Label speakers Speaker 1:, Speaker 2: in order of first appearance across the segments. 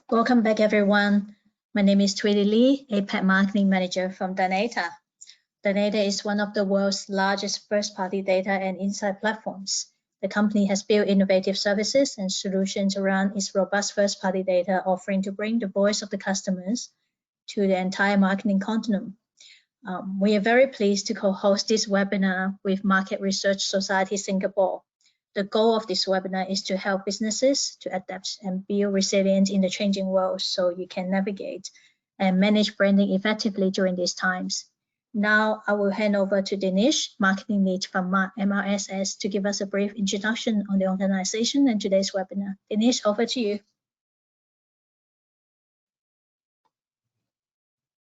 Speaker 1: Welcome back, everyone. My name is Tweety Lee, APAC Marketing Manager from Dynata. Dynata is one of the world's largest first-party data and insight platforms. The company has built innovative services and solutions around its robust first-party data offering to bring the voice of the customers to the entire marketing continuum. We are very pleased to co-host this webinar with Market Research Society Singapore. The goal of this webinar is to help businesses to adapt and build resilience in the changing world so you can navigate and manage branding effectively during these times. Now I will hand over to Dinesh, Marketing Lead from MRSS, to give us a brief introduction on the organization and today's webinar. Dinesh, over to you.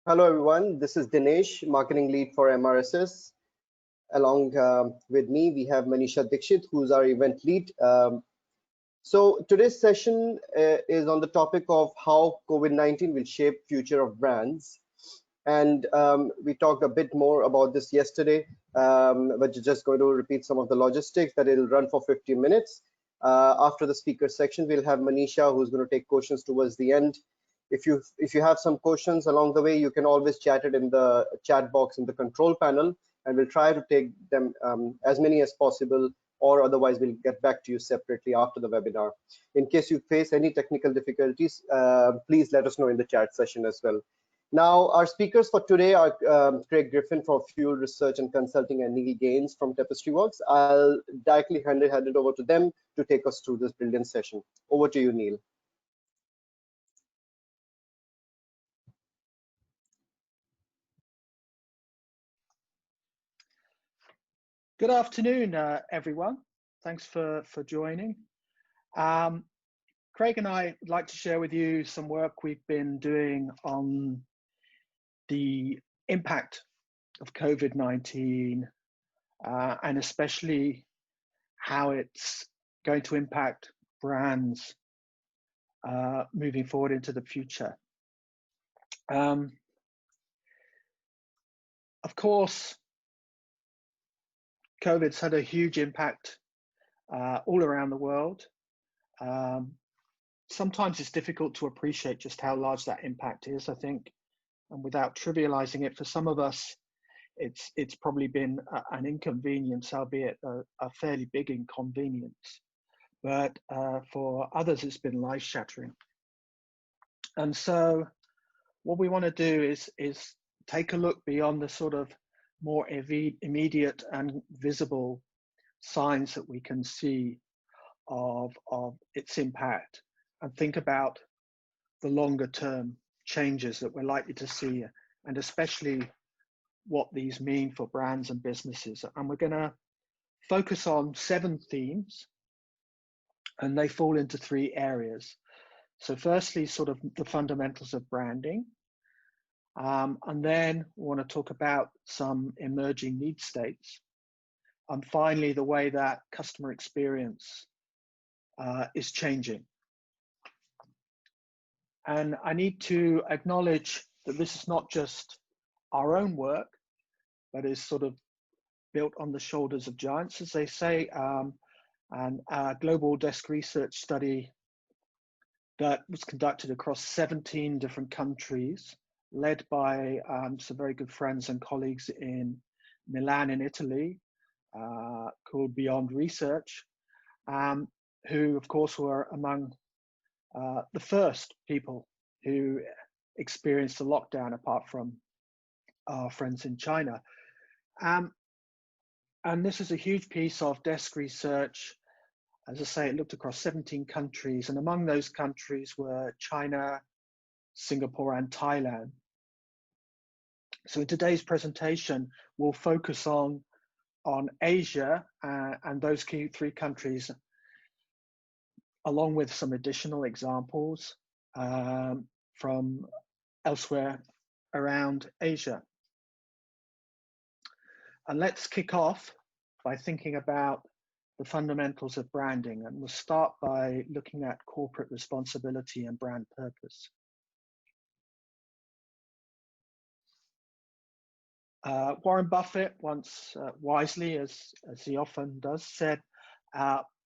Speaker 2: Hello everyone, this is Dinesh, Marketing Lead for MRSS. Along with me, we have Manisha Dixit, who's our event lead. So today's session is on the topic of how COVID-19 will shape future of brands. And we talked a bit more about this yesterday, but just going to repeat some of the logistics that it'll run for 50 minutes. After the speaker section, we'll have Manisha, who's going to take questions towards the end. If you have some questions along the way, you can always chat it in the chat box in the control panel, and we'll try to take them as many as possible, or otherwise we'll get back to you separately after the webinar. In case you face any technical difficulties, please let us know in the chat session as well. Now, our speakers for today are Craig Griffin from Fuel Research and Consulting and Neil Gaines from Tapestry Works. I'll directly hand it over to them to take us through this brilliant session. Over to you, Neil.
Speaker 3: Good afternoon, everyone. Thanks for joining. Craig and I would like to share with you some work we've been doing on the impact of COVID-19 and especially how it's going to impact brands moving forward into the future. Of course, COVID's had a huge impact all around the world. Sometimes it's difficult to appreciate just how large that impact is, I think, and without trivializing it, for some of us, it's probably been an inconvenience, albeit a fairly big inconvenience. But for others, it's been life-shattering. And so what we want to do is take a look beyond the sort of more immediate and visible signs that we can see of its impact, and think about the longer term changes that we're likely to see, and especially what these mean for brands and businesses. And we're going to focus on 7 themes, and they fall into 3 areas. So firstly, sort of the fundamentals of branding. And then we want to talk about some emerging need states. And finally, the way that customer experience is changing. And I need to acknowledge that this is not just our own work, but is sort of built on the shoulders of giants, as they say. And a global desk research study that was conducted across 17 different countries, led by some very good friends and colleagues in Milan in Italy, called Beyond Research, who of course were among the first people who experienced the lockdown, apart from our friends in China. And this is a huge piece of desk research. As I say, it looked across 17 countries, and among those countries were China, Singapore, and Thailand. So in today's presentation, we'll focus on Asia and those key 3 countries, along with some additional examples from elsewhere around Asia. And let's kick off by thinking about the fundamentals of branding. And we'll start by looking at corporate responsibility and brand purpose. Warren Buffett once wisely, as he often does, said,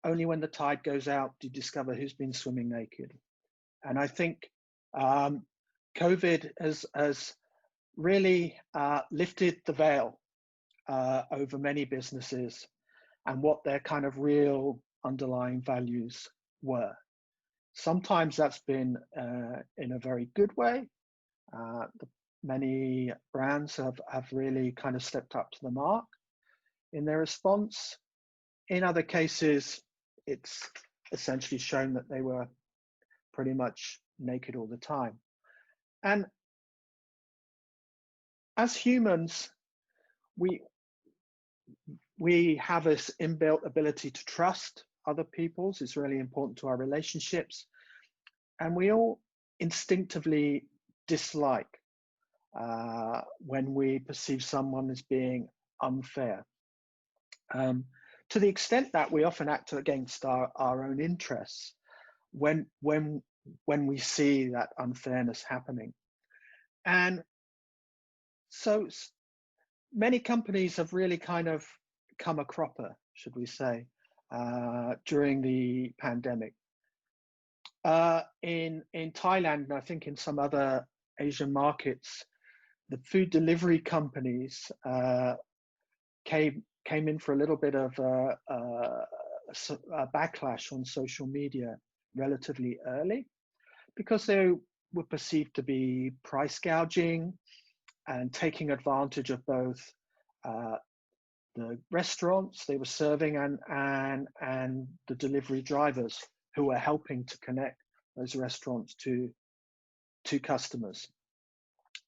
Speaker 3: only when the tide goes out do you discover who's been swimming naked. And I think COVID has really lifted the veil over many businesses and what their kind of real underlying values were. Sometimes that's been in a very good way. Many brands have really kind of stepped up to the mark in their response. In other cases, it's essentially shown that they were pretty much naked all the time. And as humans, we have this inbuilt ability to trust other people's. It's really important to our relationships. And we all instinctively dislike when we perceive someone as being unfair. To the extent that we often act against our own interests when we see that unfairness happening. And so many companies have really kind of come a cropper, should we say, during the pandemic. In Thailand, and I think in some other Asian markets, the food delivery companies came in for a little bit of a backlash on social media relatively early, because they were perceived to be price gouging and taking advantage of both the restaurants they were serving and the delivery drivers who were helping to connect those restaurants to customers.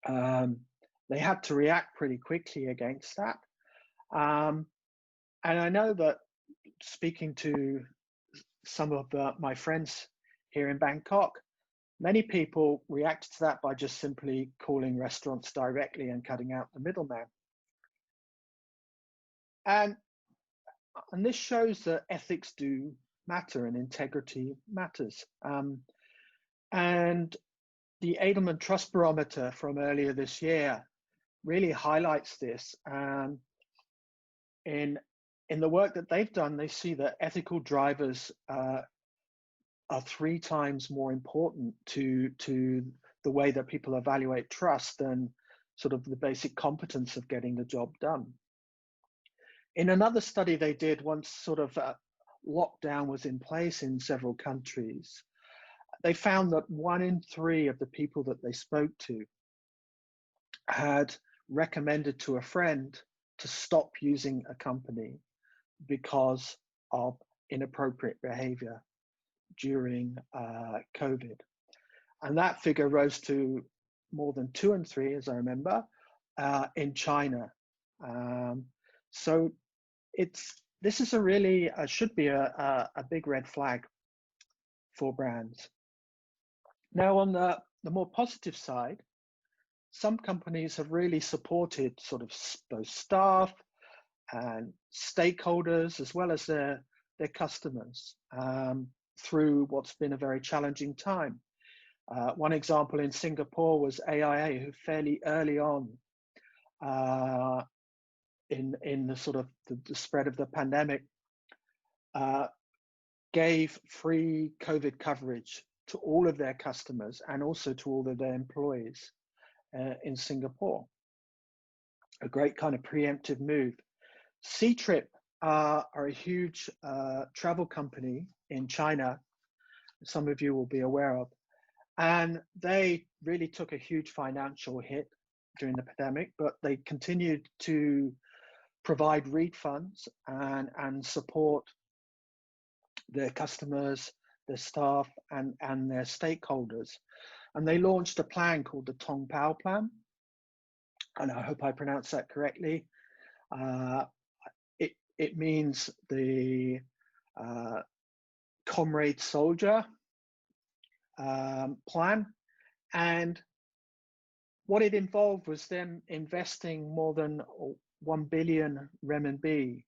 Speaker 3: They had to react pretty quickly against that. And I know that speaking to some of my friends here in Bangkok, many people reacted to that by just simply calling restaurants directly and cutting out the middleman. And this shows that ethics do matter and integrity matters. And the Edelman Trust Barometer from earlier this year really highlights this. In the work that they've done, they see that ethical drivers are 3 times more important to the way that people evaluate trust than sort of the basic competence of getting the job done. In another study they did, once sort of lockdown was in place in several countries, they found that 1 in 3 of the people that they spoke to had recommended to a friend to stop using a company because of inappropriate behavior during COVID. And that figure rose to more than 2 in 3, as I remember, in China. So this is a really should be a big red flag for brands. Now, on the more positive side, some companies have really supported sort of both staff and stakeholders as well as their customers through what's been a very challenging time. One example in Singapore was AIA, who fairly early on in the sort of the spread of the pandemic gave free COVID coverage to all of their customers and also to all of their employees in Singapore. A great kind of preemptive move. Ctrip are a huge travel company in China, some of you will be aware of, and they really took a huge financial hit during the pandemic, but they continued to provide refunds and support their customers, their staff, and their stakeholders. And they launched a plan called the Tong Pao Plan, and I hope I pronounced that correctly. It means the Comrade Soldier plan, and what it involved was them investing more than 1 billion renminbi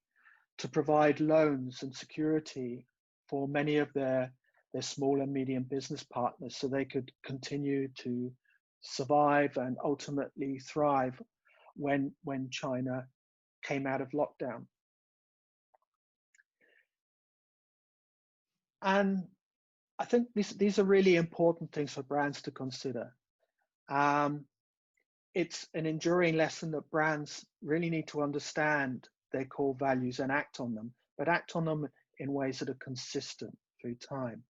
Speaker 3: to provide loans and security for many of their small and medium business partners so they could continue to survive and ultimately thrive when China came out of lockdown. And I think these are really important things for brands to consider. It's an enduring lesson that brands really need to understand their core values and act on them, but act on them in ways that are consistent through time.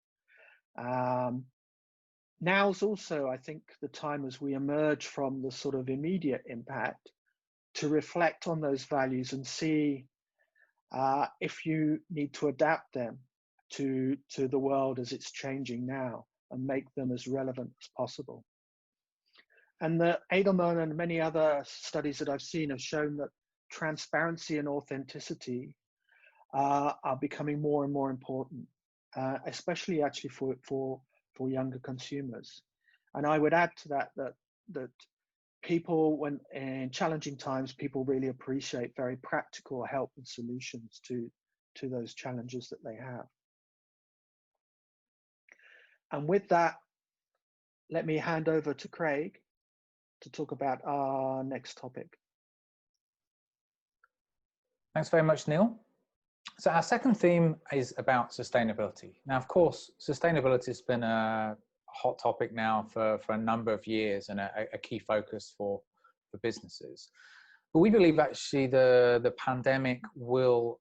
Speaker 3: Now's also, I think, the time as we emerge from the sort of immediate impact to reflect on those values and see if you need to adapt them to the world as it's changing now and make them as relevant as possible. And the Edelman and many other studies that I've seen have shown that transparency and authenticity are becoming more and more important, especially actually for younger consumers. And I would add to that people, when in challenging times, people really appreciate very practical help and solutions to those challenges that they have. And with that, let me hand over to Craig to talk about our next topic.
Speaker 4: Thanks very much, Neil. So our second theme is about sustainability. Now, of course, sustainability has been a hot topic now for a number of years and a key focus for businesses. But we believe actually the pandemic will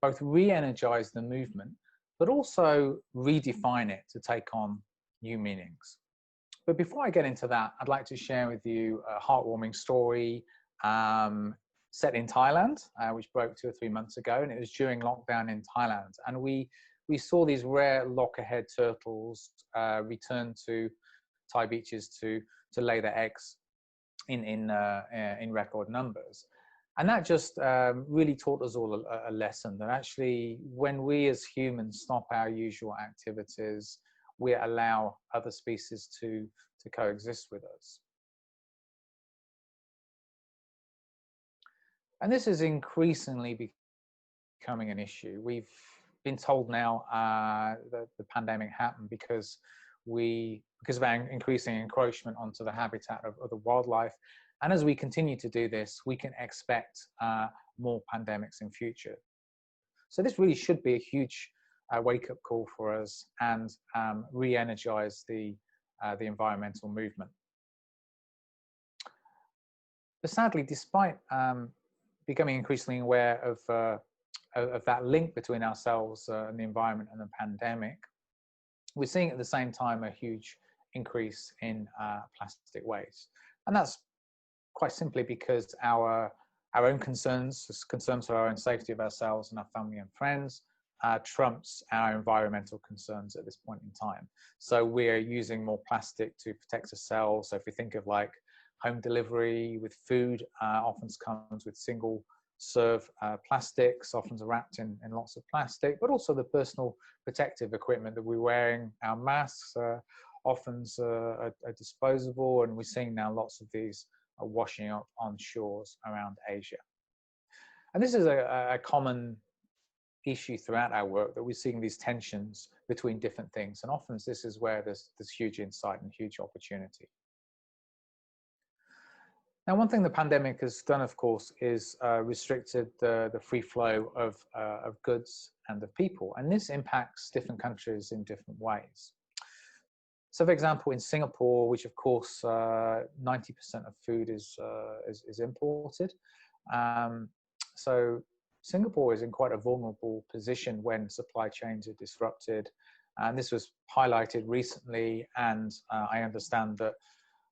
Speaker 4: both re-energize the movement, but also redefine it to take on new meanings. But before I get into that, I'd like to share with you a heartwarming story set in Thailand, which broke 2 or 3 months ago, and it was during lockdown in Thailand. And we saw these rare lockerhead turtles return to Thai beaches to lay their eggs in record numbers. And that just really taught us all a lesson that actually when we as humans stop our usual activities, we allow other species to coexist with us. And this is increasingly becoming an issue. We've been told now that the pandemic happened because of our increasing encroachment onto the habitat of the wildlife. And as we continue to do this, we can expect more pandemics in future. So this really should be a huge wake-up call for us and re-energize the environmental movement. But sadly, despite becoming increasingly aware of that link between ourselves and the environment and the pandemic, we're seeing at the same time a huge increase in plastic waste. And that's quite simply because our own concerns for our own safety of ourselves and our family and friends trumps our environmental concerns at this point in time. So we're using more plastic to protect ourselves. So if we think of like home delivery with food, often comes with single serve plastics, often wrapped in lots of plastic, but also the personal protective equipment that we're wearing. Our masks often are disposable, and we're seeing now lots of these are washing up on shores around Asia. And this is a common issue throughout our work, that we're seeing these tensions between different things, and often this is where there's huge insight and huge opportunity. Now, one thing the pandemic has done, of course, is restricted the free flow of goods and of people, and this impacts different countries in different ways. So, for example, in Singapore, which of course 90% of food is imported, so Singapore is in quite a vulnerable position when supply chains are disrupted, and this was highlighted recently. And I understand that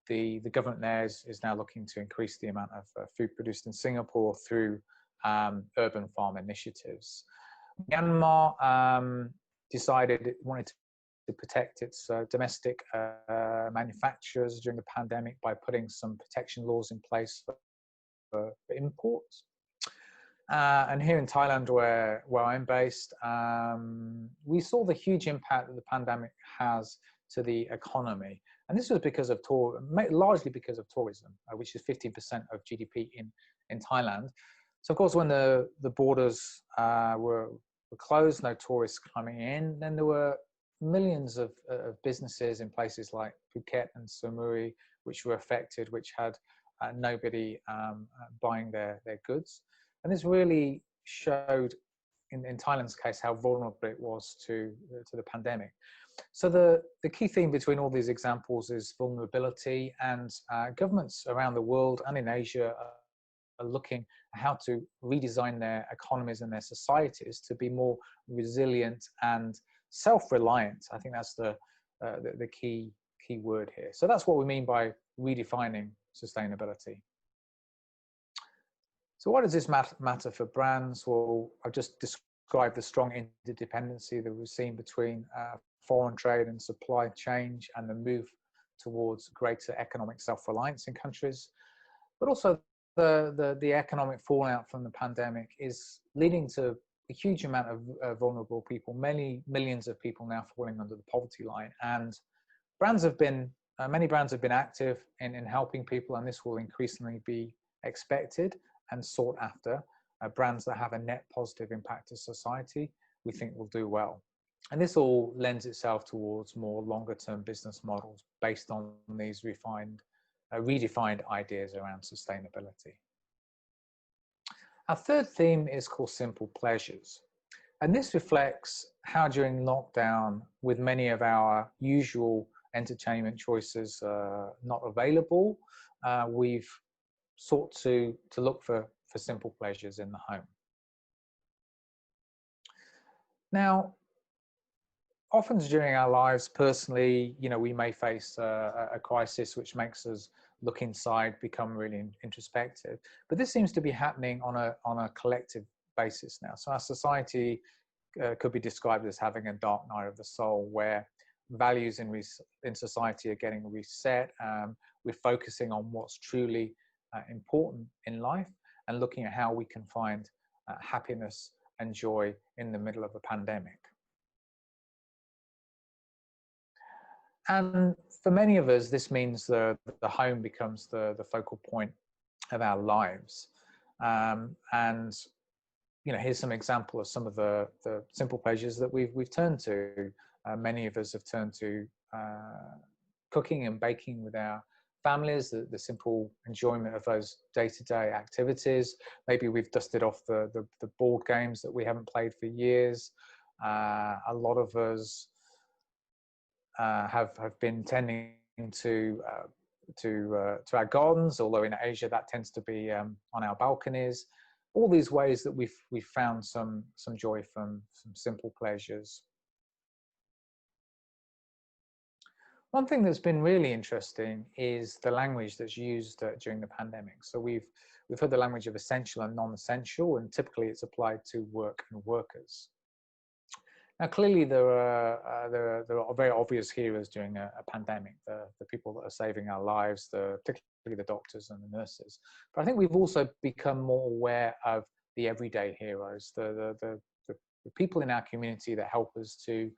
Speaker 4: the government there is now looking to increase the amount of food produced in Singapore through urban farm initiatives. Myanmar decided it wanted to protect its domestic manufacturers during the pandemic by putting some protection laws in place for imports. And here in Thailand, where I'm based, we saw the huge impact that the pandemic has to the economy. And this was because of largely because of tourism, which is 15% of GDP in Thailand. So of course, when the borders were closed, no tourists coming in, then there were millions of businesses in places like Phuket and Samui, which were affected, which had nobody buying their goods. And this really showed in Thailand's case, how vulnerable it was to the pandemic. So the key theme between all these examples is vulnerability, and governments around the world and in Asia are looking at how to redesign their economies and their societies to be more resilient and self-reliant. I think that's the key word here. So that's what we mean by redefining sustainability. So why does this matter for brands? Well, I've just described the strong interdependency that we've seen between foreign trade and supply chain, and the move towards greater economic self-reliance in countries. But also the economic fallout from the pandemic is leading to a huge amount of vulnerable people, many millions of people now falling under the poverty line. And brands have been, many brands have been active in helping people, and this will increasingly be expected and sought after. Brands that have a net positive impact to society, we think will do well. And this all lends itself towards more longer term business models based on these redefined ideas around sustainability. Our third theme is called Simple Pleasures. And this reflects how during lockdown, with many of our usual entertainment choices not available, we've sought to look for simple pleasures in the home. Now, often during our lives, personally, we may face a crisis which makes us look inside, become really introspective. But this seems to be happening on a collective basis now. So our society could be described as having a dark night of the soul, where values in society are getting reset. We're focusing on what's truly important in life and looking at how we can find happiness and joy in the middle of a pandemic. And for many of us, this means the home becomes the focal point of our lives. And here's some example of some of the simple pleasures that we've turned to. Many of us have turned to cooking and baking with our families, the simple enjoyment of those day-to-day activities. Maybe we've dusted off the board games that we haven't played for years. A lot of us have been tending to our gardens, although in Asia that tends to be on our balconies. All these ways that we've found some joy from some simple pleasures. One thing that's been really interesting is the language that's used during the pandemic. So we've heard the language of essential and non-essential, and typically it's applied to work and workers. Now, clearly there are very obvious heroes during a pandemic, the people that are saving our lives, particularly the doctors and the nurses. But I think we've also become more aware of the everyday heroes, the people in our community that help us to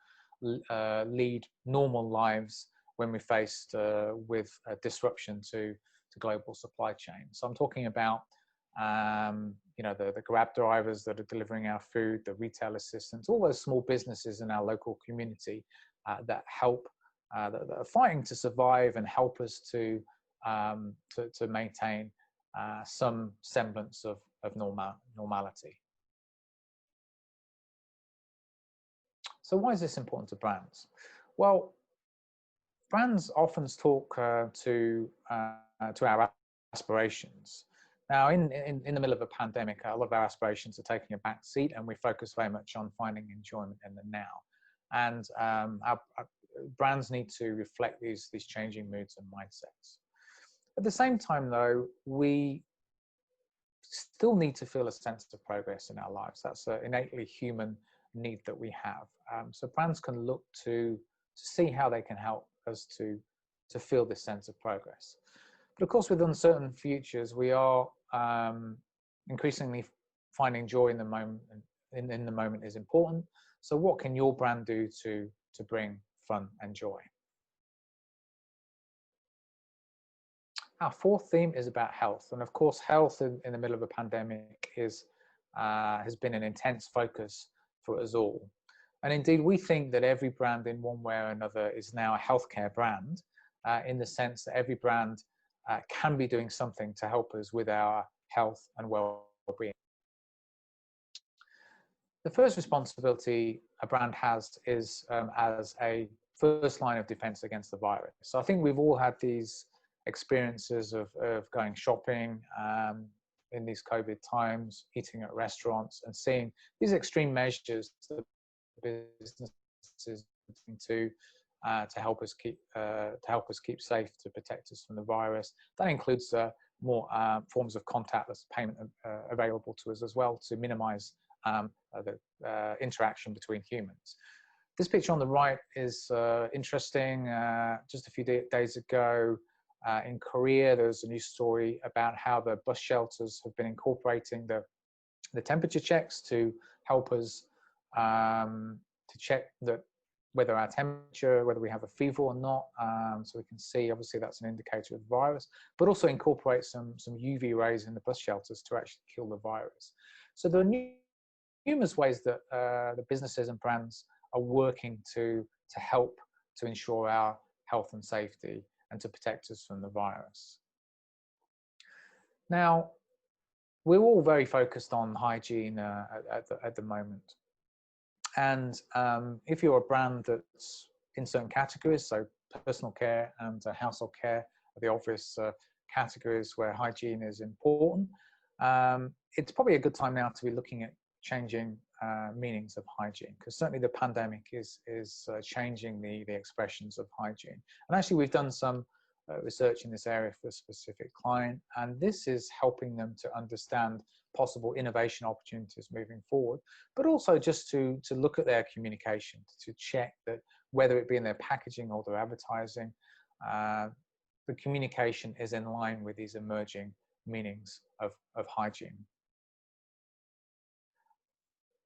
Speaker 4: lead normal lives when we're faced with a disruption to global supply chain. So I'm talking about the Grab drivers that are delivering our food, the retail assistants, all those small businesses in our local community that help, that are fighting to survive and help us to maintain some semblance of normality. So why is this important to brands? Well, brands often talk to our aspirations. Now, in the middle of a pandemic, a lot of our aspirations are taking a back seat, and we focus very much on finding enjoyment in the now. And our brands need to reflect these changing moods and mindsets. At the same time, though, we still need to feel a sense of progress in our lives. That's an innately human need that we have. So brands can look to see how they can help us to feel this sense of progress. But of course, with uncertain futures, we are increasingly finding joy in the moment. In the moment is important. So, what can your brand do to bring fun and joy? Our fourth theme is about health, and of course, health in the middle of a pandemic has been an intense focus for us all. And indeed, we think that every brand in one way or another is now a healthcare brand, in the sense that every brand can be doing something to help us with our health and well-being. The first responsibility a brand has is as a first line of defense against the virus. So I think we've all had these experiences of going shopping in these COVID times, eating at restaurants, and seeing these extreme measures that businesses to help us keep safe, to protect us from the virus. That includes more forms of contactless payment available to us as well, to minimize the interaction between humans. This picture on the right is interesting. Just a few days ago in Korea, there was a news story about how the bus shelters have been incorporating the temperature checks to help us to check that whether our temperature, whether we have a fever or not, so we can see, obviously that's an indicator of the virus, but also incorporate some UV rays in the bus shelters to actually kill the virus. So there are numerous ways that the businesses and brands are working to help to ensure our health and safety and to protect us from the virus. Now, we're all very focused on hygiene at the moment. And if you're a brand that's in certain categories, so personal care and household care are the obvious categories where hygiene is important, it's probably a good time now to be looking at changing meanings of hygiene, because certainly the pandemic is changing the expressions of hygiene. And actually we've done some research in this area for a specific client, and this is helping them to understand possible innovation opportunities moving forward, but also just to look at their communication, to check that whether it be in their packaging or their advertising, the communication is in line with these emerging meanings of hygiene.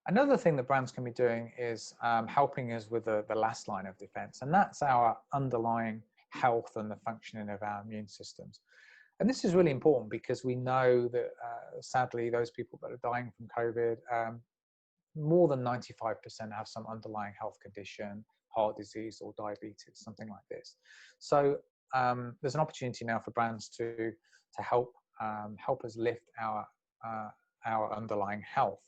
Speaker 4: Another thing that brands can be doing is helping us with the last line of defense, and that's our underlying health and the functioning of our immune systems. And this is really important because we know that sadly those people that are dying from COVID, more than 95% have some underlying health condition, heart disease or diabetes, something like this. So there's an opportunity now for brands to help us lift our underlying health.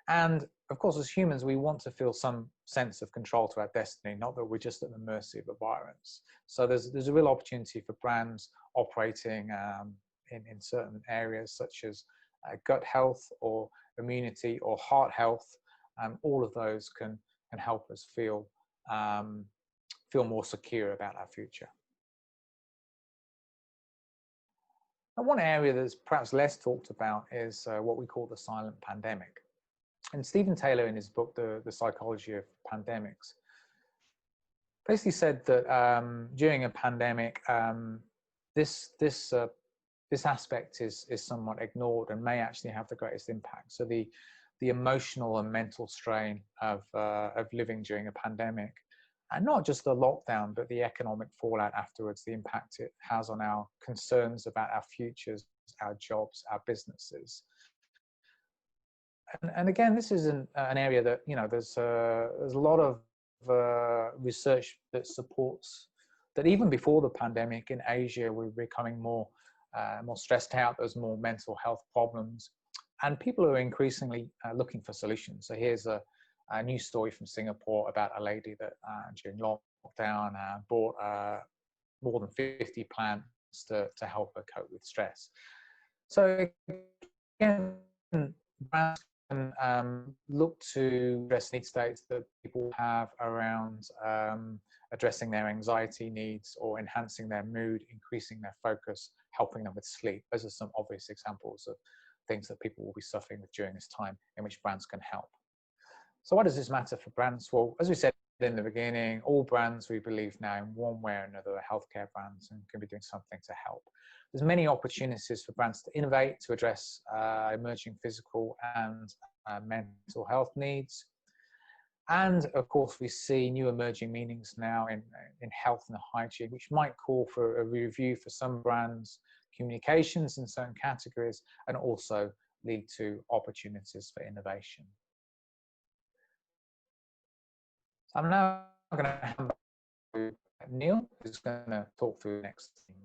Speaker 4: And of course, as humans, we want to feel some sense of control to our destiny, not that we're just at the mercy of a virus. So there's a real opportunity for brands operating in certain areas such as gut health or immunity or heart health. All of those can help us feel more secure about our future. And one area that's perhaps less talked about is what we call the silent pandemic. And Stephen Taylor, in his book, The Psychology of Pandemics, basically said that during a pandemic, this aspect is somewhat ignored and may actually have the greatest impact. So the emotional and mental strain of living during a pandemic, and not just the lockdown, but the economic fallout afterwards, the impact it has on our concerns about our futures, our jobs, our businesses. And again, this is an area that, you know, there's a lot of research that supports that even before the pandemic in Asia, we're becoming more stressed out. There's more mental health problems, and people are increasingly looking for solutions. So here's a news story from Singapore about a lady that during lockdown bought more than 50 plants to help her cope with stress. So again, brands can look to address need states that people have around addressing their anxiety needs or enhancing their mood, increasing their focus, helping them with sleep. Those are some obvious examples of things that people will be suffering with during this time in which brands can help. So why does this matter for brands? Well, as we said in the beginning, all brands, we believe now, in one way or another, are healthcare brands and can be doing something to help. There's many opportunities for brands to innovate, to address emerging physical and mental health needs. And of course, we see new emerging meanings now in health and hygiene, which might call for a review for some brands, communications in certain categories, and also lead to opportunities for innovation. So I'm now going to hand back to Neil, who's going to talk through the next thing.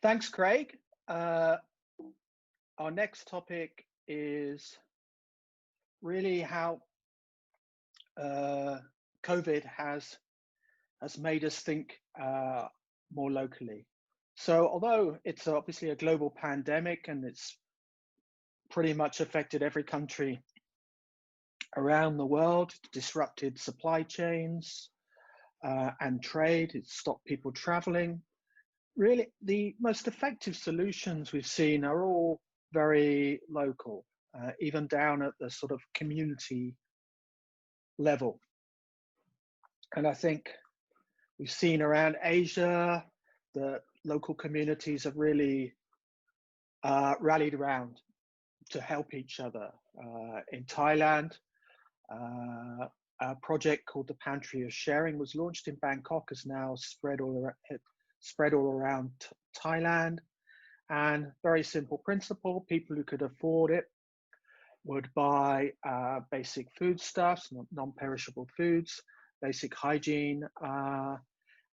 Speaker 3: Thanks, Craig. our next topic is really how COVID has made us think more locally. So although it's obviously a global pandemic and it's pretty much affected every country around the world, disrupted supply chains and trade, it's stopped people traveling. Really, the most effective solutions we've seen are all very local, even down at the sort of community level. And I think we've seen around Asia, the local communities have really rallied around to help each other. In Thailand, a project called the Pantry of Sharing was launched in Bangkok, has now spread all around Thailand. And very simple principle, people who could afford it would buy basic foodstuffs, non-perishable foods, basic hygiene,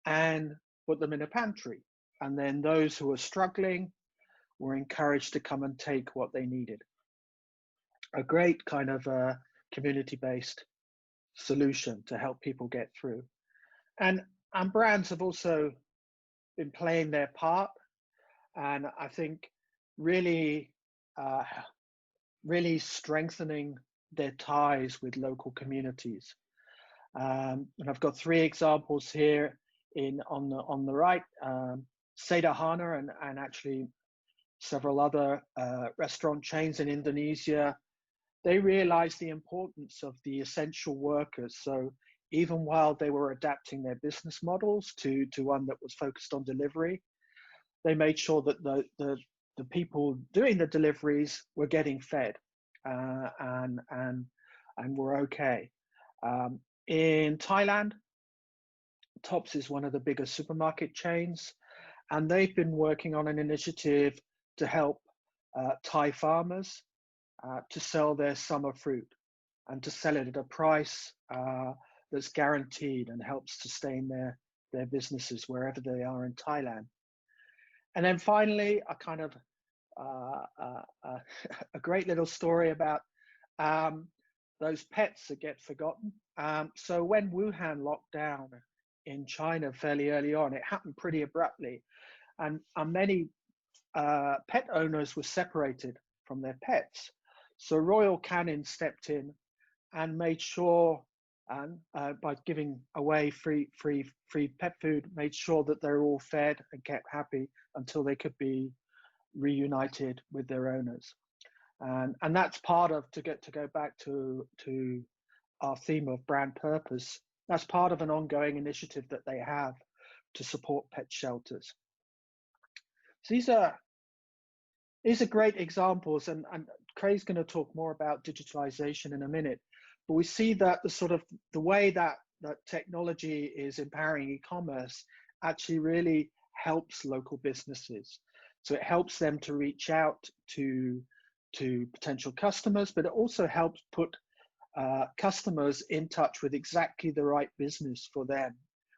Speaker 3: and put them in a pantry. And then those who were struggling were encouraged to come and take what they needed. A great kind of community-based solution to help people get through. And brands have also been playing their part, and I think really strengthening their ties with local communities. And I've got 3 examples here on the right. Sederhana and actually several other restaurant chains in Indonesia, they realized the importance of the essential workers. So even while they were adapting their business models to one that was focused on delivery, they made sure that the people doing the deliveries were getting fed and were okay. In Thailand, Tops is one of the biggest supermarket chains, and they've been working on an initiative to help Thai farmers to sell their summer fruit and to sell it at a price that's guaranteed and helps sustain their businesses wherever they are in Thailand. And then finally, a kind of a great little story about those pets that get forgotten. So when Wuhan locked down in China fairly early on, it happened pretty abruptly, and many pet owners were separated from their pets. So Royal Canin stepped in and made sure, and by giving away free pet food, made sure that they're all fed and kept happy until they could be reunited with their owners. And that's part of, to go back to our theme of brand purpose, that's part of an ongoing initiative that they have to support pet shelters. So these are great examples, and Craig's going to talk more about digitalization in a minute, but we see that the way that technology is empowering e-commerce actually really helps local businesses. So it helps them to reach out to potential customers, but it also helps put customers in touch with exactly the right business for them,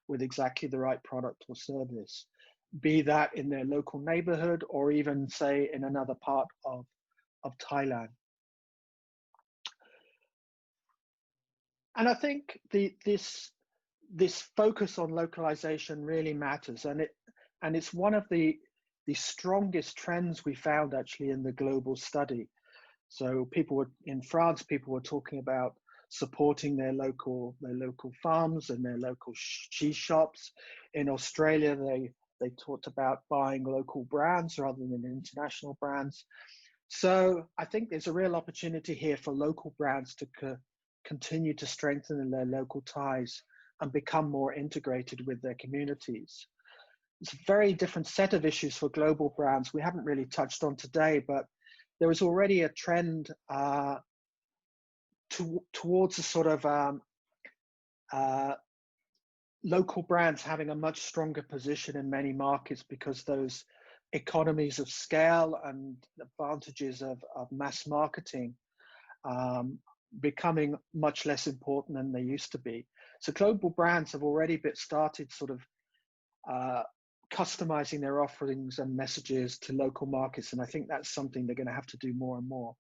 Speaker 3: with exactly the right product or service, be that in their local neighborhood or even, say, in another part of Thailand. And I think this focus on localization really matters, and it's one of the strongest trends we found actually in the global study. So in France, people were talking about supporting their local farms and their local cheese shops. In Australia, they talked about buying local brands rather than international brands. So I think there's a real opportunity here for local brands to continue to strengthen their local ties and become more integrated with their communities. It's a very different set of issues for global brands we haven't really touched on today, but there is already a trend towards a sort of local brands having a much stronger position in many markets, because those economies of scale and advantages of mass marketing becoming much less important than they used to be. So global brands have already started sort of customizing their offerings and messages to local markets. And I think that's something they're going to have to do more and more.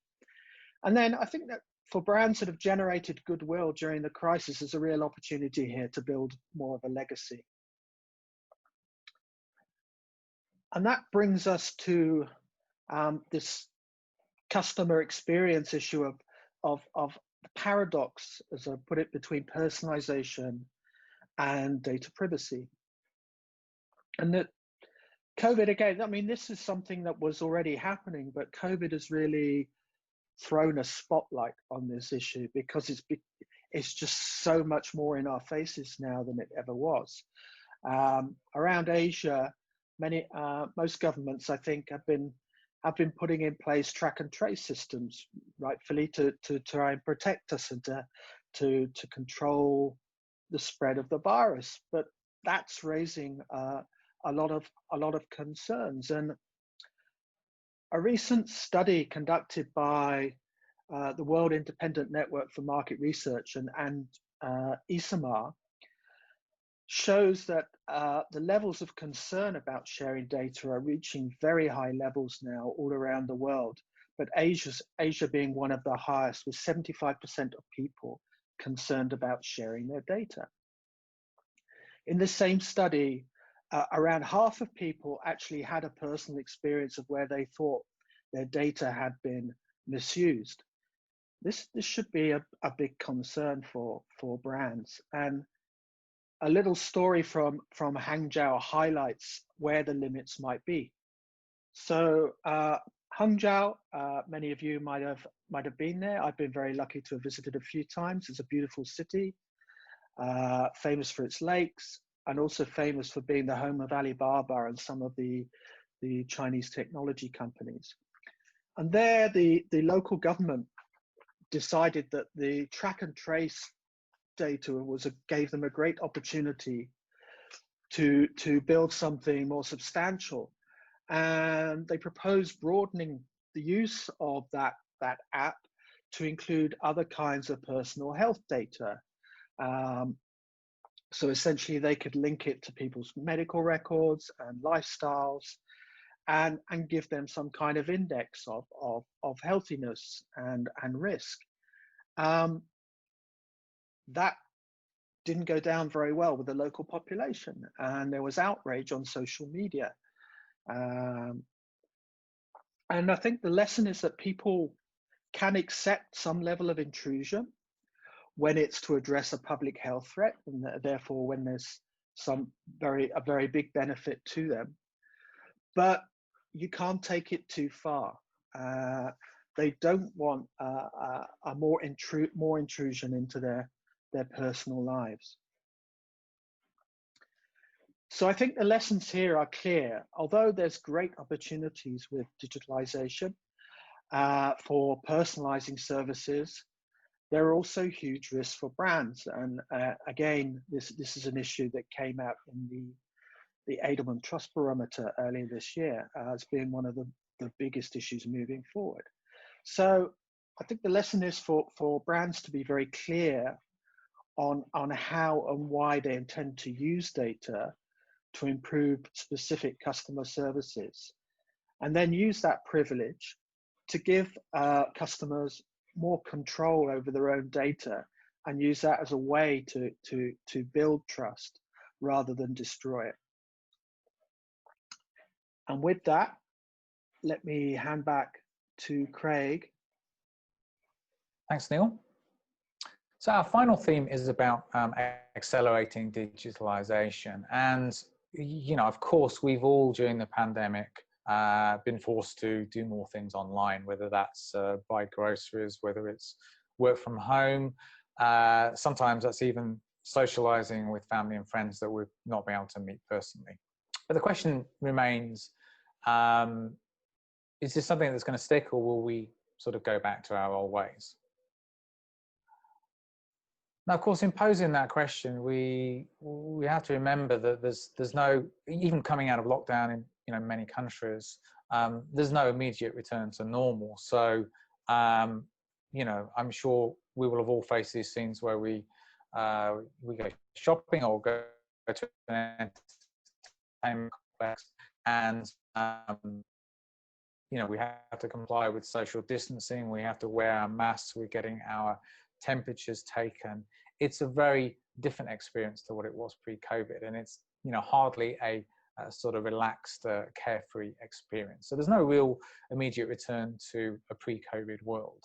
Speaker 3: And then I think that for brands that have generated goodwill during the crisis, there's a real opportunity here to build more of a legacy. And that brings us to this customer experience issue of the paradox, as I put it, between personalization and data privacy. And that COVID, again, I mean, this is something that was already happening, but COVID has really thrown a spotlight on this issue because it's just so much more in our faces now than it ever was. Around Asia, most governments, I think, have been putting in place track and trace systems, rightfully, to try and protect us and to control the spread of the virus. But that's raising a lot of concerns. And a recent study conducted by the World Independent Network for Market Research and ISMAR shows that the levels of concern about sharing data are reaching very high levels now all around the world, but Asia being one of the highest, with 75% of people concerned about sharing their data. In the same study, around half of people actually had a personal experience of where they thought their data had been misused. This should be a big concern for brands. And a little story from Hangzhou highlights where the limits might be. So Hangzhou, many of you might have been there. I've been very lucky to have visited a few times. It's a beautiful city, famous for its lakes, and also famous for being the home of Alibaba and some of the Chinese technology companies. And there, the local government decided that the track and trace data gave them a great opportunity to build something more substantial. And they proposed broadening the use of that app to include other kinds of personal health data. So essentially they could link it to people's medical records and lifestyles and give them some kind of index of healthiness and risk. That didn't go down very well with the local population, and there was outrage on social media. And I think the lesson is that people can accept some level of intrusion when it's to address a public health threat, and therefore when there's a very big benefit to them. But you can't take it too far. They don't want more intrusion into their personal lives. So I think the lessons here are clear. Although there's great opportunities with digitalization for personalizing services, there are also huge risks for brands. And again, this is an issue that came out in the Edelman Trust Barometer earlier this year as being one of the biggest issues moving forward. So I think the lesson is for brands to be very clear on how and why they intend to use data to improve specific customer services, and then use that privilege to give customers more control over their own data and use that as a way to build trust rather than destroy it. And with that, let me hand back to Craig.
Speaker 4: Thanks, Neil. So our final theme is about accelerating digitalization. And, you know, of course, we've all during the pandemic been forced to do more things online, whether that's buy groceries, whether it's work from home. Sometimes that's even socializing with family and friends that we've not been able to meet personally. But the question remains, is this something that's going to stick, or will we sort of go back to our old ways? Now, of course, in posing that question, we have to remember that there's no, even coming out of lockdown in many countries, there's no immediate return to normal. So, I'm sure we will have all faced these things where we go shopping or go to an entertainment complex, and you know, we have to comply with social distancing, we have to wear our masks, we're getting our temperatures taken. It's a very different experience to what it was pre-COVID, and it's, you know, hardly a sort of relaxed, carefree experience. So there's no real immediate return to a pre-COVID world.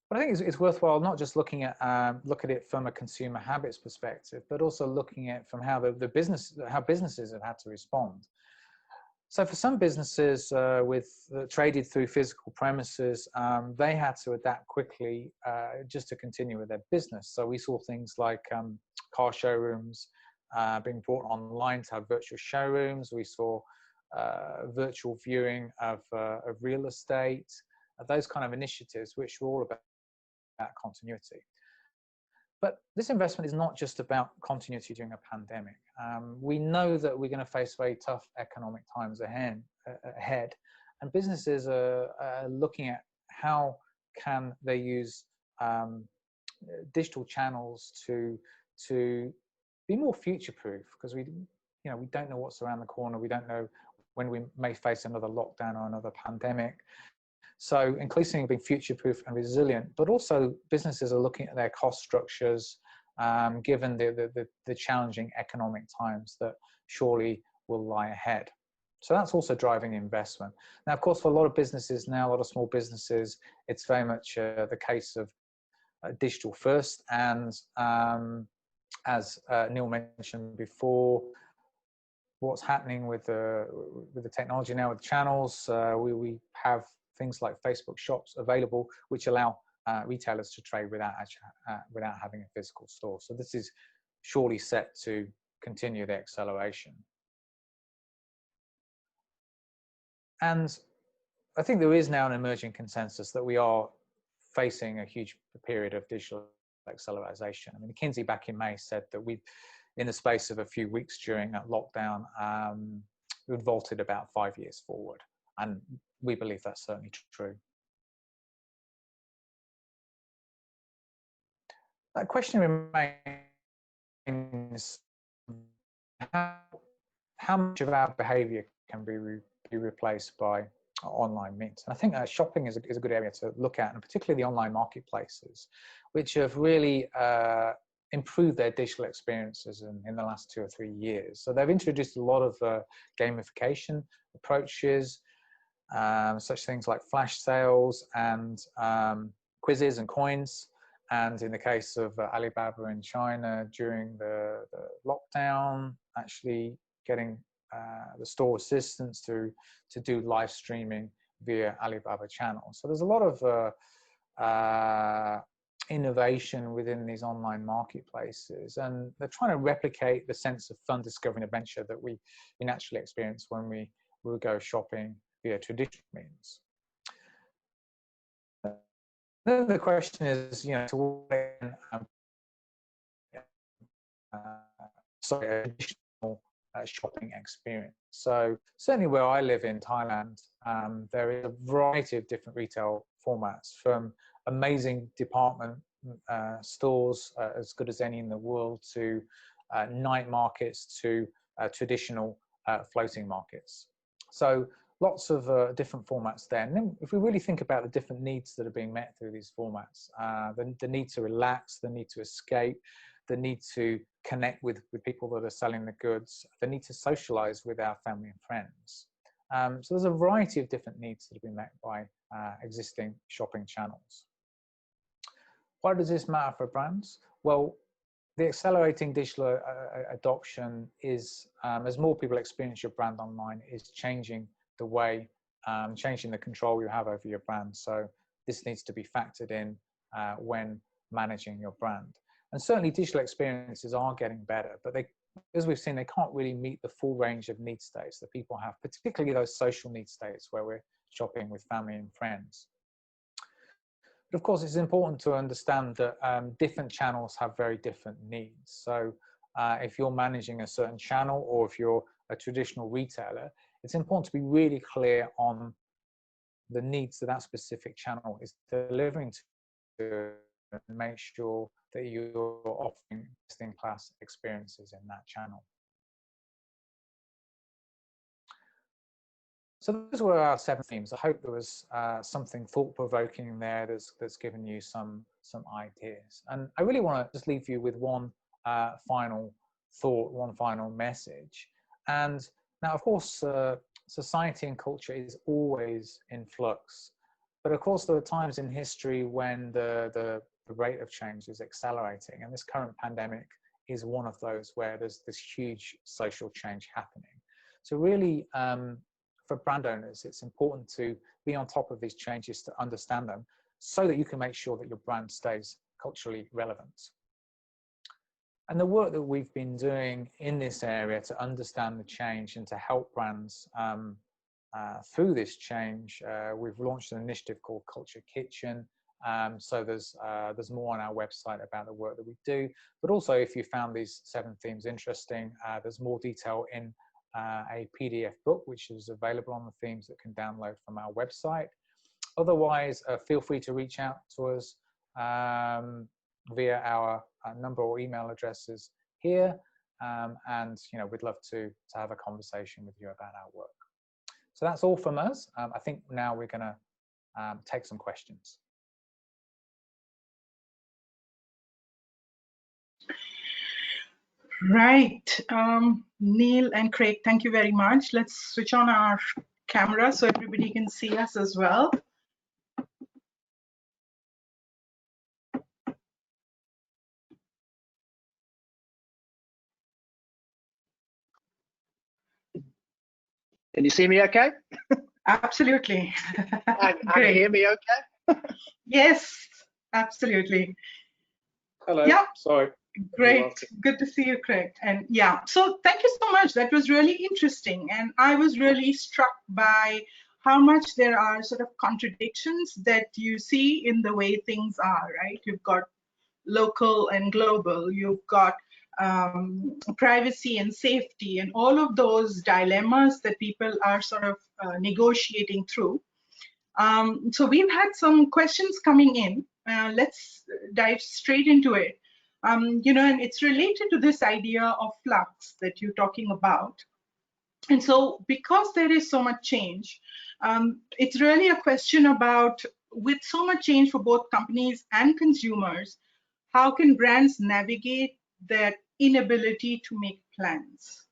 Speaker 4: But I think it's worthwhile not just looking at it from a consumer habits perspective, but also looking at from how how businesses have had to respond. So for some businesses traded through physical premises, they had to adapt quickly just to continue with their business. So we saw things like car showrooms being brought online to have virtual showrooms. We saw virtual viewing of real estate, those kind of initiatives, which were all about continuity. But this investment is not just about continuity during a pandemic. We know that we're going to face very tough economic times ahead, and businesses are looking at how can they use digital channels to be more future-proof, because we don't know what's around the corner. We don't know when we may face another lockdown or another pandemic. So increasingly being future-proof and resilient, but also businesses are looking at their cost structures, given the challenging economic times that surely will lie ahead. So that's also driving investment. Now, of course, for a lot of businesses now, a lot of small businesses, it's very much the case of digital first. And as Neil mentioned before, what's happening with the technology now with channels, we have things like Facebook shops available, which allow retailers to trade without having a physical store. So this is surely set to continue the acceleration. And I think there is now an emerging consensus that we are facing a huge period of digital acceleration. I mean, McKinsey back in May said that in the space of a few weeks during that lockdown, we'd vaulted about 5 years forward. And we believe that's certainly true. That question remains, how much of our behavior can be replaced by online means? And I think shopping is a good area to look at, and particularly the online marketplaces, which have really improved their digital experiences in the last 2 or 3 years. So they've introduced a lot of gamification approaches, such things like flash sales and quizzes and coins. And in the case of Alibaba in China during the lockdown, actually getting the store assistants to do live streaming via Alibaba channels. So there's a lot of innovation within these online marketplaces, and they're trying to replicate the sense of fun, discovery, and adventure that we naturally experience when we go shopping via traditional means. Then the question is, to what additional shopping experience. So certainly where I live in Thailand, there is a variety of different retail formats, from amazing department stores as good as any in the world, to night markets, to traditional floating markets. So lots of different formats there. And then if we really think about the different needs that are being met through these formats, the need to relax, the need to escape, the need to connect with people that are selling the goods, the need to socialize with our family and friends. So there's a variety of different needs that have been met by existing shopping channels. Why does this matter for brands? Well, the accelerating digital adoption is, as more people experience your brand online, is changing the way, changing the control you have over your brand. So this needs to be factored in when managing your brand. And certainly digital experiences are getting better, but as we've seen, they can't really meet the full range of need states that people have, particularly those social need states where we're shopping with family and friends. But of course, it's important to understand that different channels have very different needs. So if you're managing a certain channel, or if you're a traditional retailer, it's important to be really clear on the needs that that specific channel is delivering to, and make sure that you're offering best-in-class experiences in that channel. So those were our 7 themes. I hope there was something thought-provoking there that's given you some ideas. And I really want to just leave you with one final thought, one final message. And now, of course, society and culture is always in flux. But of course, there are times in history when the rate of change is accelerating. And this current pandemic is one of those where there's this huge social change happening. So really, for brand owners, it's important to be on top of these changes, to understand them, so that you can make sure that your brand stays culturally relevant. And the work that we've been doing in this area to understand the change and to help brands through this change, we've launched an initiative called Culture Kitchen. So there's more on our website about the work that we do. But also, if you found these 7 themes interesting, there's more detail in a PDF book, which is available on the themes that can download from our website. Otherwise, feel free to reach out to us via our number or email addresses here, and we'd love to have a conversation with you about our work. So that's all from us. I think now we're going to take some questions.
Speaker 5: Right, Neil and Craig, thank you very much. Let's switch on our camera so everybody can see us as well.
Speaker 3: Can you see me okay?
Speaker 5: Absolutely.
Speaker 3: And you hear me okay?
Speaker 5: Yes, absolutely.
Speaker 4: Hello.
Speaker 5: Yeah.
Speaker 4: Sorry.
Speaker 5: Great. Good to see you, Craig. And yeah, so thank you so much. That was really interesting. And I was really struck by how much there are sort of contradictions that you see in the way things are, right? You've got local and global, you've got privacy and safety, and all of those dilemmas that people are sort of negotiating through. So we've had some questions coming in. Let's dive straight into it. And it's related to this idea of flux that you're talking about. And so because there is so much change, it's really a question about, with so much change for both companies and consumers, how can brands navigate that inability to make plans?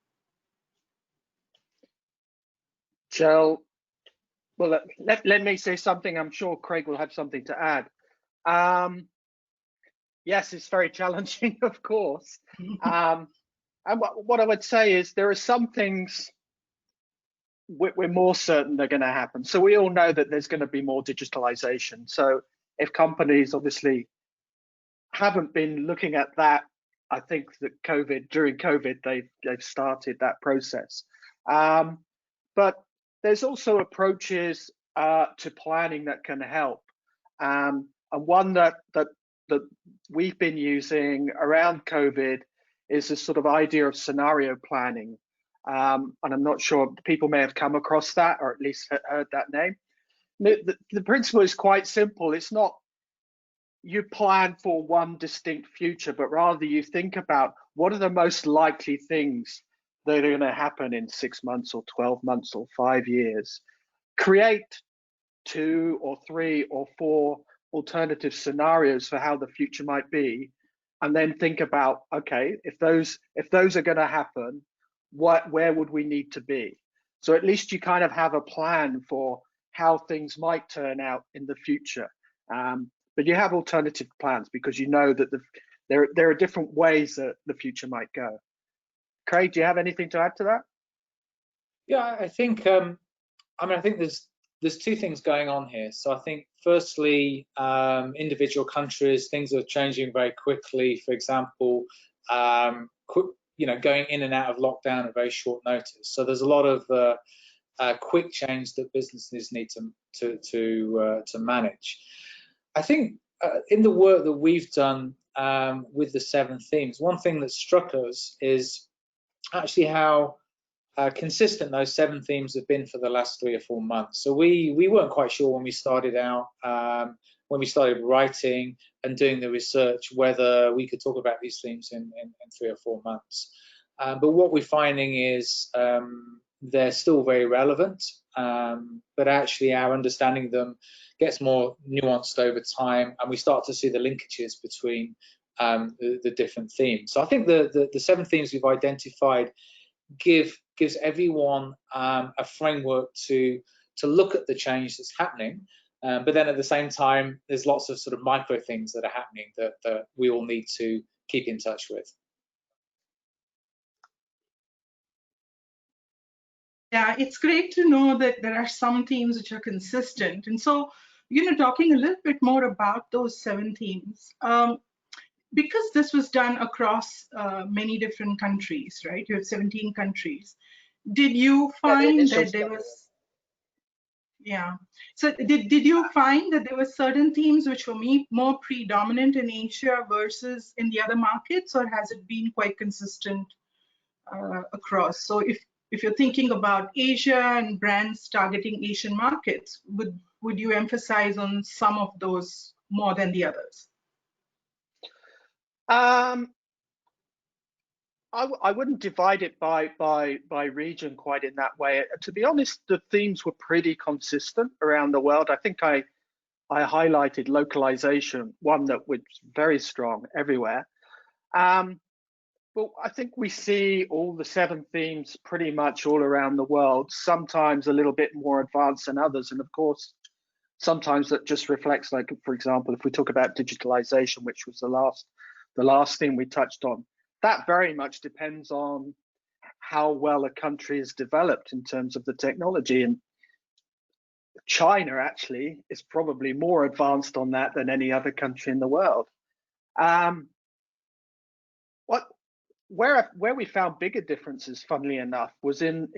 Speaker 3: Joe, well, let me say something. I'm sure Craig will have something to add. Yes, it's very challenging, of course. And what I would say is there are some things we're more certain they're going to happen. So we all know that there's going to be more digitalization. So if companies obviously haven't been looking at that, I think that during COVID, they've started that process. But there's also approaches to planning that can help. And one that we've been using around COVID is this sort of idea of scenario planning. And I'm not sure people may have come across that, or at least heard that name. The principle is quite simple. It's not you plan for one distinct future, but rather you think about what are the most likely things that are going to happen in 6 months or 12 months or 5 years. Create 2 or 3 or 4 alternative scenarios for how the future might be, and then think about, okay, if those are going to happen, where would we need to be? So at least you kind of have a plan for how things might turn out in the future. But you have alternative plans because you know that there are different ways that the future might go. Craig, do you have anything to add to that?
Speaker 4: Yeah, I think I think there's 2 things going on here. So I think firstly, individual countries, things are changing very quickly. For example, going in and out of lockdown at very short notice. So there's a lot of quick change that businesses need to manage. I think in the work that we've done with the 7 themes, one thing that struck us is actually how consistent those 7 themes have been for the last 3 or 4 months. So we weren't quite sure when we started out, when we started writing and doing the research, whether we could talk about these themes in 3 or 4 months. But what we're finding is they're still very relevant, but actually our understanding of them gets more nuanced over time, and we start to see the linkages between the different themes. So I think the 7 themes we've identified gives everyone a framework to look at the change that's happening, but then at the same time, there's lots of sort of micro things that are happening that we all need to keep in touch with.
Speaker 5: Yeah, it's great to know that there are some themes which are consistent. And so, talking a little bit more about those 7 themes, because this was done across many different countries, right? You have 17 countries. Did you find that there was, so did you find that there were certain themes which were more predominant in Asia versus in the other markets, or has it been quite consistent across? So if you're thinking about Asia and brands targeting Asian markets, would you emphasize on some of those more than the others?
Speaker 3: I wouldn't divide it by region quite in that way. To be honest, the themes were pretty consistent around the world. I think I highlighted localization, one that was very strong everywhere. But I think we see all the 7 themes pretty much all around the world, sometimes a little bit more advanced than others. And of course, sometimes that just reflects, like, for example, if we talk about digitalization, which was the last thing we touched on, that very much depends on how well a country is developed in terms of the technology. And China actually is probably more advanced on that than any other country in the world. Where we found bigger differences, funnily enough, was in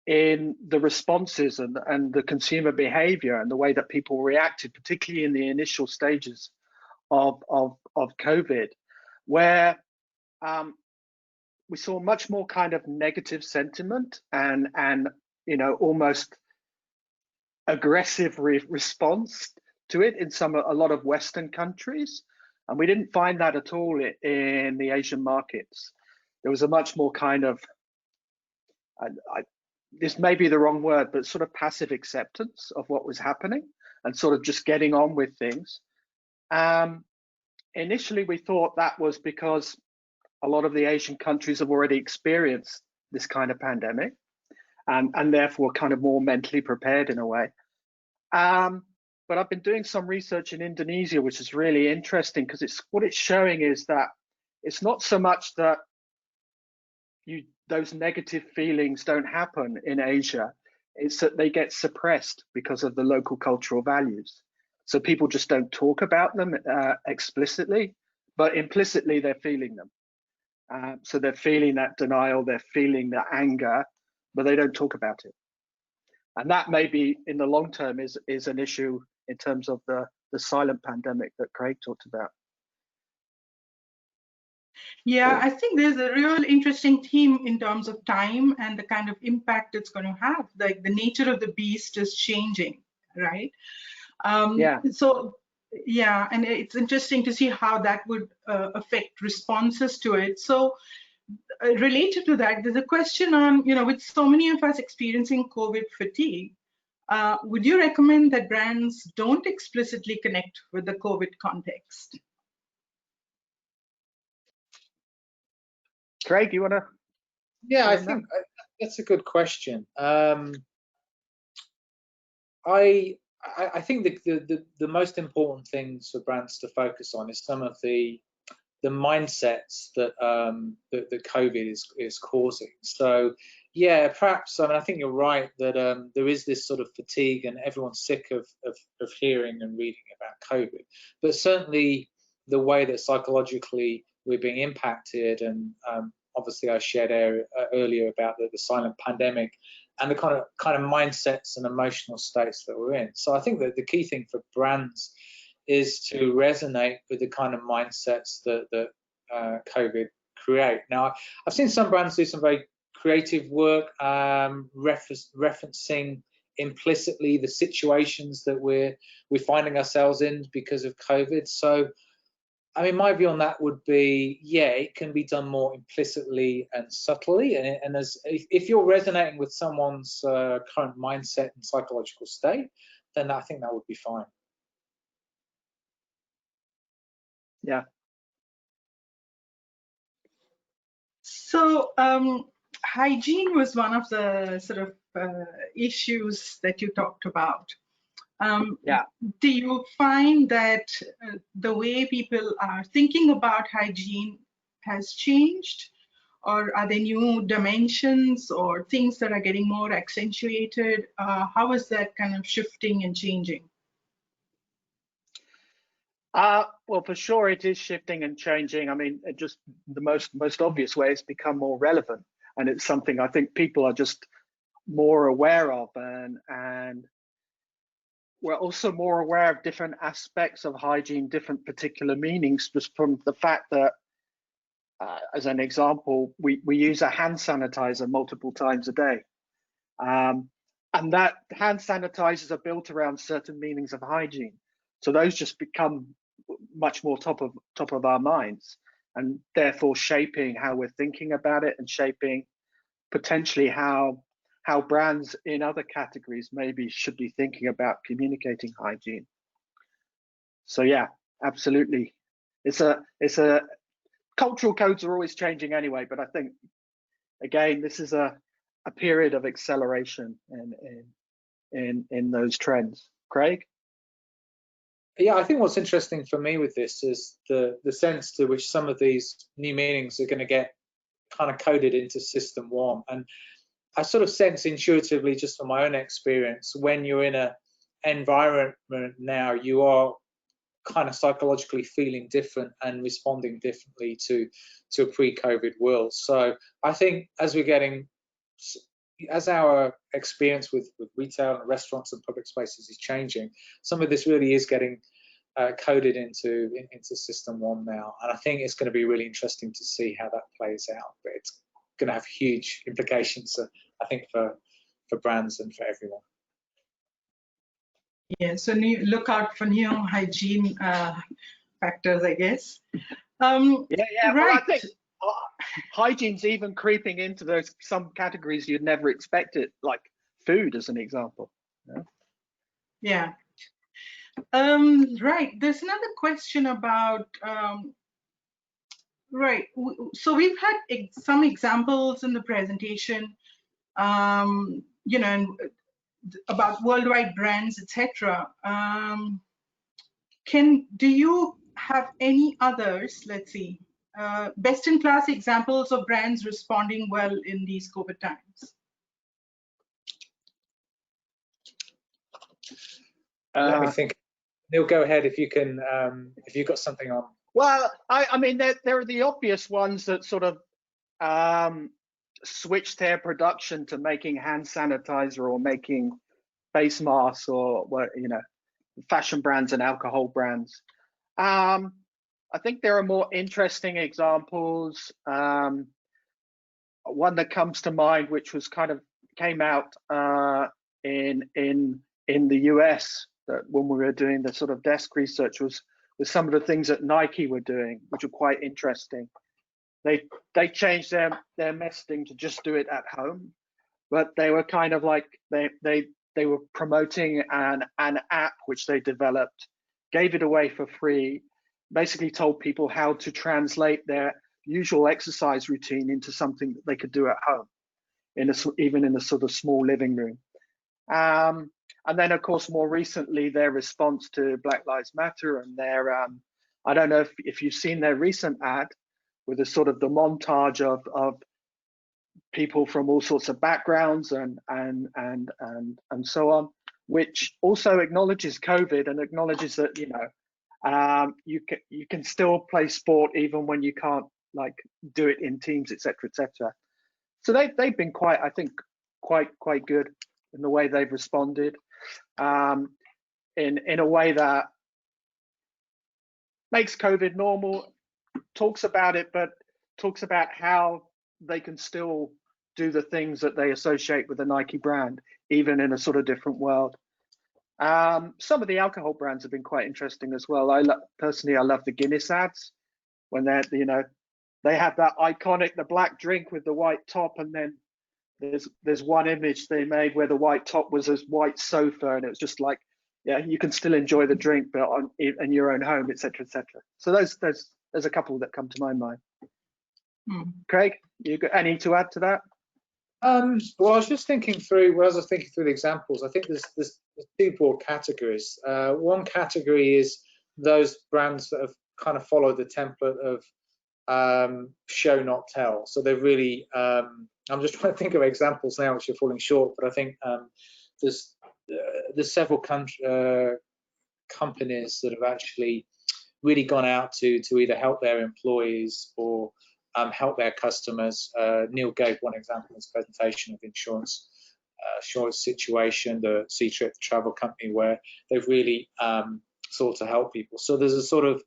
Speaker 3: the responses and the consumer behavior and the way that people reacted, particularly in the initial stages of COVID, where we saw much more kind of negative sentiment and almost aggressive response to it in a lot of Western countries. And we didn't find that at all in the Asian markets. There was a much more kind of, this may be the wrong word, but sort of passive acceptance of what was happening and sort of just getting on with things. Initially, we thought that was because a lot of the Asian countries have already experienced this kind of pandemic and therefore kind of more mentally prepared in a way. But I've been doing some research in Indonesia, which is really interesting because what it's showing is that it's not so much that those negative feelings don't happen in Asia, it's that they get suppressed because of the local cultural values. So people just don't talk about them explicitly, but implicitly they're feeling them. So they're feeling that denial, they're feeling the anger, but they don't talk about it. And that maybe in the long term is an issue in terms of the silent pandemic that Craig talked about.
Speaker 5: Yeah, I think there's a real interesting theme in terms of time and the kind of impact it's going to have. Like the nature of the beast is changing, right? So yeah, and it's interesting to see how that would affect responses to it. So related to that, there's a question on, with so many of us experiencing COVID fatigue, would you recommend that brands don't explicitly connect with the COVID context?
Speaker 3: Craig, you want to?
Speaker 4: Yeah, I think that's a good question. I think the most important things for brands to focus on is some of the mindsets that that COVID is causing. So yeah, perhaps I think you're right that there is this sort of fatigue and everyone's sick of hearing and reading about COVID, but certainly the way that psychologically we're being impacted, and obviously I shared earlier about the silent pandemic and the kind of mindsets and emotional states that we're in. So I think that the key thing for brands is to resonate with the kind of mindsets that COVID create. Now, I've seen some brands do some very creative work, referencing implicitly the situations that we're finding ourselves in because of COVID. So I mean, my view on that would be, yeah, it can be done more implicitly and subtly. And if you're resonating with someone's current mindset and psychological state, then I think that would be fine.
Speaker 3: Yeah.
Speaker 5: So hygiene was one of the sort of issues that you talked about.
Speaker 3: Yeah.
Speaker 5: Do you find that the way people are thinking about hygiene has changed? Or are there new dimensions or things that are getting more accentuated? How is that kind of shifting and changing?
Speaker 3: Well, for sure, it is shifting and changing. I mean, it just the most obvious way is become more relevant, and it's something I think people are just more aware of, and we're also more aware of different aspects of hygiene, different particular meanings, just from the fact that, as an example, we use a hand sanitizer multiple times a day, and that hand sanitizers are built around certain meanings of hygiene. So those just become much more top of our minds, and therefore shaping how we're thinking about it, and shaping potentially how brands in other categories maybe should be thinking about communicating hygiene. So yeah, absolutely. It's a cultural codes are always changing anyway, but I think again this is a period of acceleration in those trends. Craig?
Speaker 4: Yeah, I think what's interesting for me with this is the sense to which some of these new meanings are going to get kind of coded into system one. And I sort of sense intuitively, just from my own experience, when you're in an environment now, you are kind of psychologically feeling different and responding differently to a pre-COVID world. So I think as our experience with retail and restaurants and public spaces is changing, some of this really is getting coded into system one now, and I think it's going to be really interesting to see how that plays out. But it's going to have huge implications, I think, for brands and for everyone.
Speaker 5: Yeah, so look out for new hygiene factors, I guess.
Speaker 3: Yeah.
Speaker 5: Right.
Speaker 3: Well, I think hygiene's even creeping into some categories you'd never expect it, like food, as an example.
Speaker 5: Yeah. Right. There's another question about. Right. So we've had some examples in the presentation, you know, about worldwide brands, etc. Do you have any others? Let's see. Best-in-class examples of brands responding well in these COVID times.
Speaker 4: Let me think. Neil, go ahead if you can. If you've got something on.
Speaker 3: Well, I mean, there are the obvious ones that sort of switched their production to making hand sanitizer or making face masks, or fashion brands and alcohol brands. I think there are more interesting examples. One that comes to mind, which was kind of came out in the US, that when we were doing the sort of desk research, was some of the things that Nike were doing, which were quite interesting. They changed their messaging to just do it at home, but they were kind of like they were promoting an app which they developed, gave it away for free, basically told people how to translate their usual exercise routine into something that they could do at home, even in a sort of small living room. And then, of course, more recently, their response to Black Lives Matter and their, I don't know if you've seen their recent ad with a sort of the montage of people from all sorts of backgrounds and so on, which also acknowledges COVID and acknowledges that you can still play sport even when you can't do it in teams, etc., etc. So they've been quite, I think, quite good in the way they've responded, in a way that makes COVID normal, talks about it, but talks about how they can still do the things that they associate with the Nike brand, even in a sort of different world. Some of the alcohol brands have been quite interesting as well. Personally, I love the Guinness ads when they're, you know, they have that iconic, the black drink with the white top, and then there's one image they made where the white top was a white sofa, and it was just like, yeah, you can still enjoy the drink, but in your own home, etc., etc. So there's a couple that come to my mind. Craig, you got any to add to that?
Speaker 4: Well, I was just thinking through, as I was thinking through the examples, I think there's two broad categories. One category is those brands that have kind of followed the template of show, not tell. So they're really, I'm just trying to think of examples now which are falling short, but I think there's several companies that have actually really gone out to either help their employees or help their customers. Neil gave one example in his presentation of insurance situation, the C-Trip travel company, where they've really sought to help people. So there's a sort of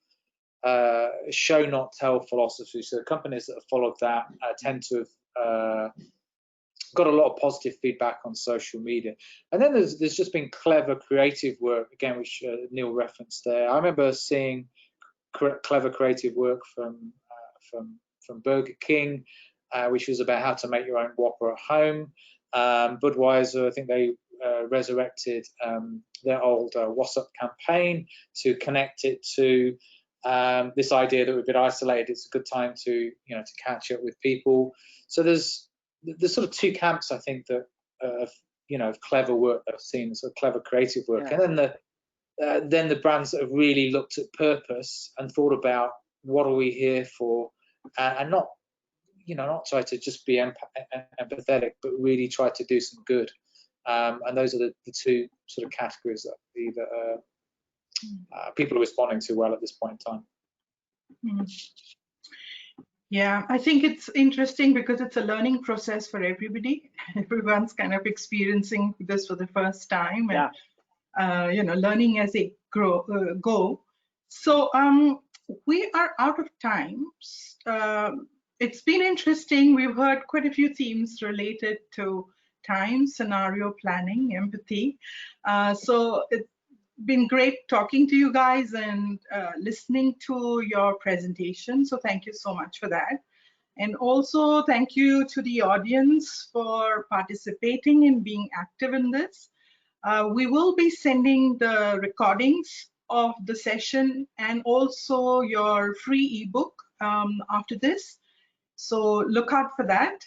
Speaker 4: show not tell philosophy. So the companies that have followed that tend to have got a lot of positive feedback on social media. And then there's just been clever creative work, again, which Neil referenced there. I remember seeing clever creative work from Burger King, which was about how to make your own Whopper at home. Budweiser, I think they resurrected their old What's Up campaign to connect it to this idea that we've been isolated. It's a good time to, you know, to catch up with people. So there's sort of two camps, I think, that you know, of clever work that I've seen, sort of clever creative work,
Speaker 3: Yeah.
Speaker 4: and then the brands that have really looked at purpose and thought about what are we here for, and not, you know, not try to just be empathetic, but really try to do some good. And those are the two sort of categories that either people are responding to well at this point in time.
Speaker 5: Yeah, I think it's interesting because it's a learning process for everybody. Everyone's kind of experiencing this for the first time, and you know, learning as they go. So we are out of time. It's been interesting. We've heard quite a few themes related to time, scenario planning, empathy. So it's been great talking to you guys and listening to your presentation. So thank you so much for that. And also thank you to the audience for participating and being active in this. We will be sending the recordings of the session and also your free ebook after this. So look out for that.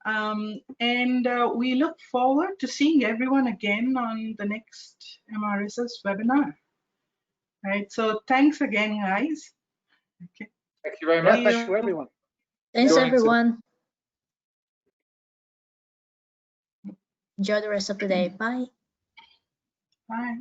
Speaker 5: And we look forward to seeing everyone again on the next MRSS webinar. Right, so thanks again, guys. Okay.
Speaker 4: Thank you very much.
Speaker 3: Thanks to everyone.
Speaker 1: Thanks, everyone. Enjoy the rest of the day. Bye.
Speaker 5: Bye.